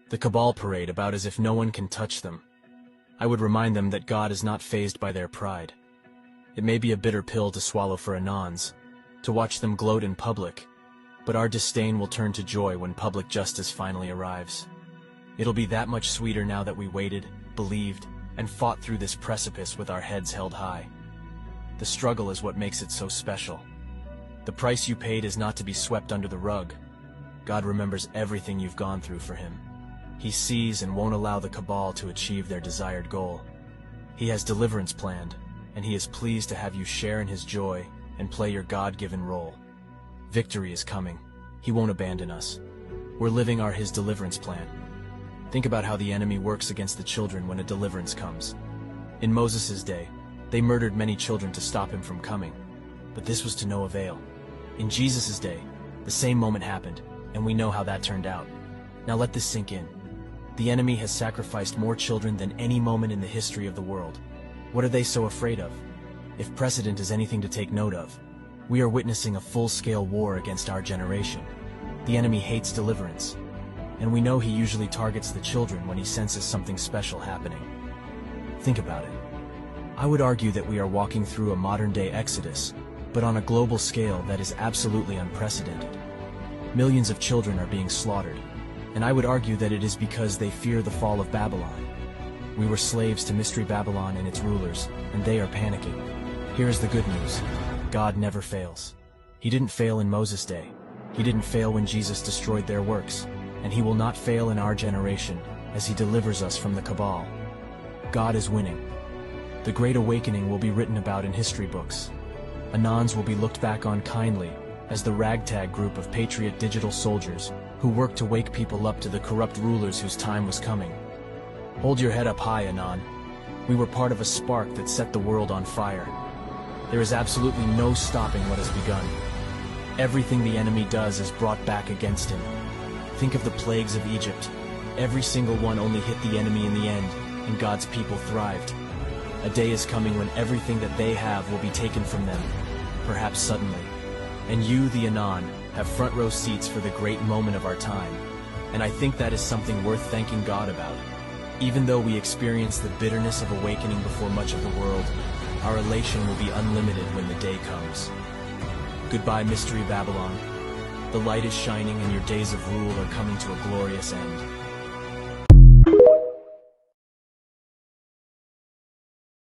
The Cabal parade about as if no one can touch them. I would remind them that God is not fazed by their pride. It may be a bitter pill to swallow for Anons, to watch them gloat in public, but our disdain will turn to joy when public justice finally arrives. It'll be that much sweeter now that we waited, believed, and fought through this precipice with our heads held high. The struggle is what makes it so special. The price you paid is not to be swept under the rug. God remembers everything you've gone through for him. He sees and won't allow the Cabal to achieve their desired goal. He has deliverance planned, and he is pleased to have you share in his joy and play your God-given role. Victory is coming. He won't abandon us. We're living his deliverance plan. Think about how the enemy works against the children when a deliverance comes. In Moses' day, they murdered many children to stop him from coming, but this was to no avail. In Jesus' day, the same moment happened, and we know how that turned out. Now let this sink in. The enemy has sacrificed more children than any moment in the history of the world. What are they so afraid of? If precedent is anything to take note of, we are witnessing a full-scale war against our generation. The enemy hates deliverance, and we know he usually targets the children when he senses something special happening. Think about it. I would argue that we are walking through a modern-day exodus, but on a global scale that is absolutely unprecedented. Millions of children are being slaughtered, and I would argue that it is because they fear the fall of Babylon. We were slaves to Mystery Babylon and its rulers, and they are panicking. Here is the good news. God never fails. He didn't fail in Moses' day. He didn't fail when Jesus destroyed their works, and he will not fail in our generation as he delivers us from the Cabal. God is winning. The Great Awakening will be written about in history books. Anons will be looked back on kindly as the ragtag group of patriot digital soldiers who worked to wake people up to the corrupt rulers whose time was coming. Hold your head up high, Anon. We were part of a spark that set the world on fire. There is absolutely no stopping what has begun. Everything the enemy does is brought back against him. Think of the plagues of Egypt. Every single one only hit the enemy in the end, and God's people thrived. A day is coming when everything that they have will be taken from them, perhaps suddenly. And you, the Anon, have front row seats for the great moment of our time. And I think that is something worth thanking God about. Even though we experience the bitterness of awakening before much of the world, our elation will be unlimited when the day comes. Goodbye, Mystery Babylon. The light is shining and your days of rule are coming to a glorious end.